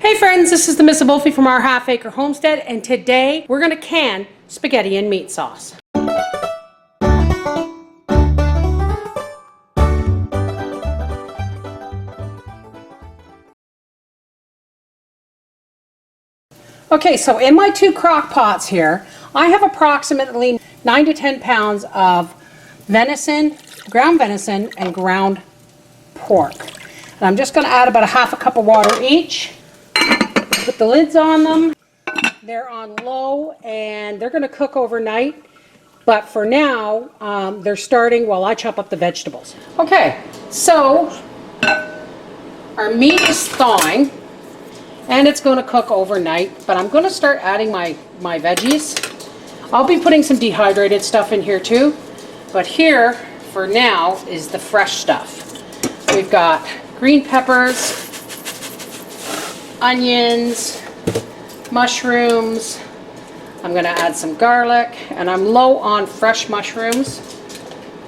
Hey friends, this is the Miss Volfie from our Half Acre Homestead, and today we're going to can spaghetti and meat sauce. Okay, so in my two crock pots here, I have approximately 9 to 10 pounds of venison, ground venison, and ground pork. And I'm just going to add about a half a cup of water each. Put the lids on them. They're on low and they're going to cook overnight. But for now, they're starting while I chop up the vegetables. Okay, so our meat is thawing and it's going to cook overnight. But I'm going to start adding my veggies. I'll be putting some dehydrated stuff in here too. But here, for now, is the fresh stuff. We've got green peppers, onions, mushrooms. I'm going to add some garlic, and I'm low on fresh mushrooms,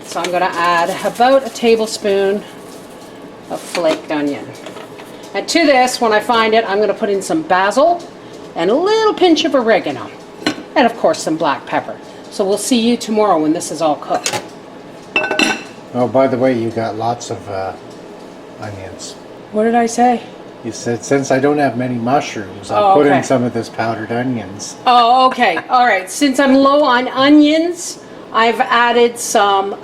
so I'm going to add about a tablespoon of flaked onion. And to this, when I find it, I'm going to put in some basil and a little pinch of oregano, and of course some black pepper. So we'll see you tomorrow when this is all cooked. Oh, by the way, you got lots of onions. What did I say? You said, since I don't have many mushrooms, I'll put in some of this powdered onions. Oh, okay. All right. Since I'm low on onions, I've added some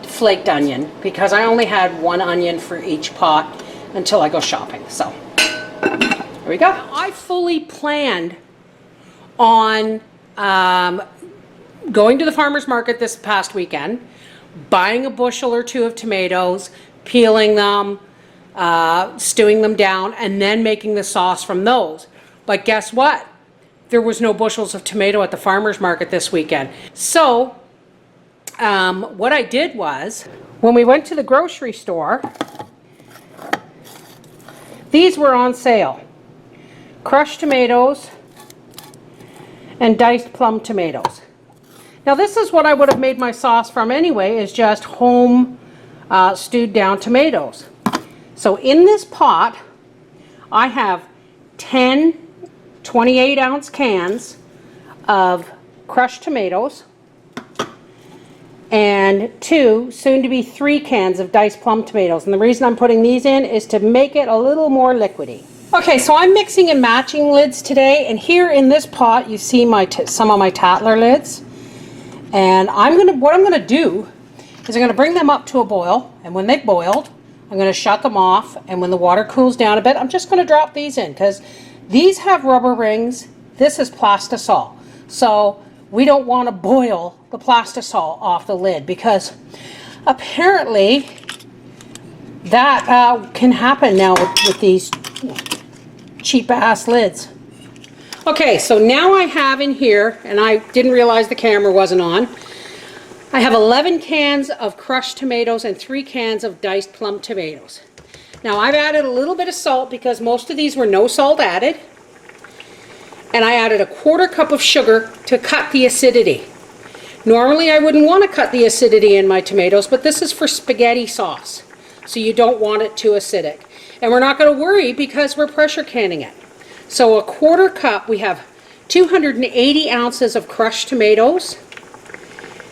flaked onion because I only had one onion for each pot until I go shopping. So, there we go. I fully planned on going to the farmer's market this past weekend, buying a bushel or two of tomatoes, peeling them, stewing them down, and then making the sauce from those. But guess what? There was no bushels of tomato at the farmer's market this weekend. So what I did was, when we went to the grocery store, these were on sale. Crushed tomatoes and diced plum tomatoes. Now this is what I would have made my sauce from anyway, is just home stewed down tomatoes. So in this pot, I have 10 28-ounce cans of crushed tomatoes and 2, soon to be 3 cans of diced plum tomatoes. And the reason I'm putting these in is to make it a little more liquidy. Okay, so I'm mixing and matching lids today, and here in this pot you see some of my Tatler lids. And what I'm gonna do is I'm gonna bring them up to a boil, and when they've boiled, I'm going to shut them off, and when the water cools down a bit, I'm just going to drop these in because these have rubber rings. This is plastisol. So we don't want to boil the plastisol off the lid because apparently that can happen now with these cheap ass lids. Okay, so now I have in here, and I didn't realize the camera wasn't on, I have 11 cans of crushed tomatoes and 3 cans of diced plum tomatoes. Now I've added a little bit of salt because most of these were no salt added. And I added a 1/4 cup of sugar to cut the acidity. Normally I wouldn't want to cut the acidity in my tomatoes, but this is for spaghetti sauce. So you don't want it too acidic. And we're not going to worry because we're pressure canning it. So a 1/4 cup, we have 280 ounces of crushed tomatoes,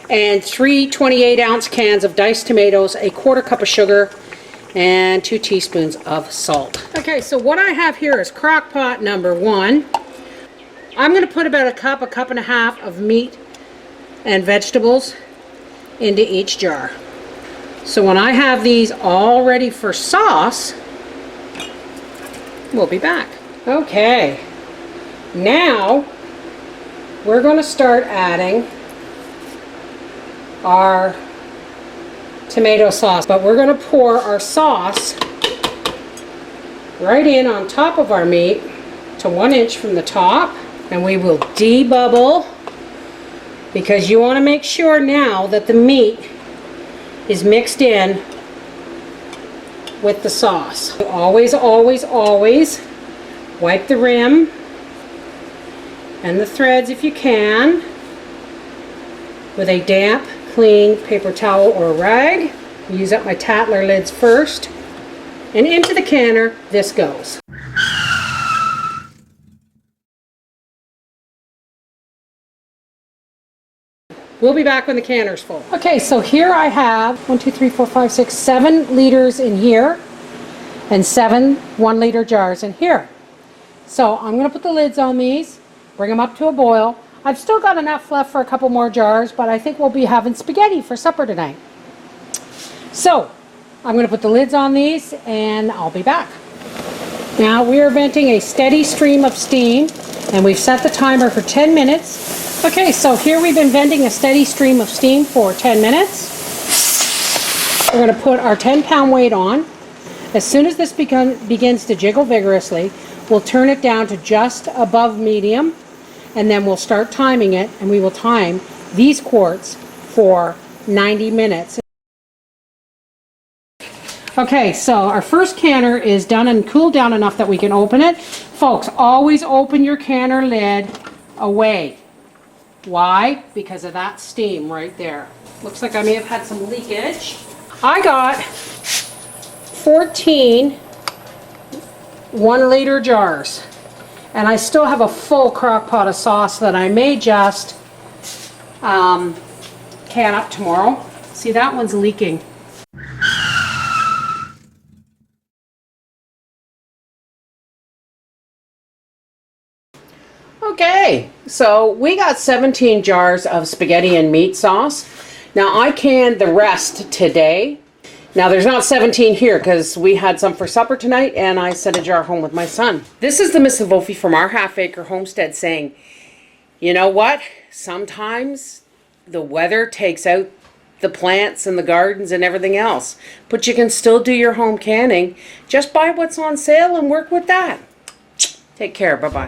and 3 28-ounce cans of diced tomatoes, a 1/4 cup of sugar, and 2 teaspoons of salt. Okay, so what I have here is crock pot number 1. I'm going to put about a cup and a half of meat and vegetables into each jar. So when I have these all ready for sauce, we'll be back. Okay, now we're going to start adding our tomato sauce, but we're going to pour our sauce right in on top of our meat to 1 inch from the top, and we will debubble because you want to make sure now that the meat is mixed in with the sauce. Always, always, always wipe the rim and the threads if you can with a damp, clean paper towel or rag. Use up my Tatler lids first, and into the canner this goes. We'll be back when the canner's full. Okay, so here I have 1, 2, 3, 4, 5, 6, 7 liters in here and 7 1-liter jars in here. So I'm going to put the lids on these, bring them up to a boil. I've still got enough left for a couple more jars, but I think we'll be having spaghetti for supper tonight. So I'm going to put the lids on these and I'll be back. Now we are venting a steady stream of steam and we've set the timer for 10 minutes. Okay, so here we've been venting a steady stream of steam for 10 minutes. We're going to put our 10-pound weight on. As soon as this begins to jiggle vigorously, we'll turn it down to just above medium, and then we'll start timing it, and we will time these quarts for 90 minutes. Okay, so our first canner is done and cooled down enough that we can open it. Folks, always open your canner lid away. Why? Because of that steam right there. Looks like I may have had some leakage. I got 14 1-liter jars, and I still have a full crock pot of sauce that I may just can up tomorrow. See, that one's leaking. Okay, so we got 17 jars of spaghetti and meat sauce. Now I canned the rest today. Now there's not 17 here because we had some for supper tonight and I sent a jar home with my son. This is the Mrs. Volfie from our half-acre homestead saying, you know what? Sometimes the weather takes out the plants and the gardens and everything else. But you can still do your home canning. Just buy what's on sale and work with that. Take care. Bye-bye.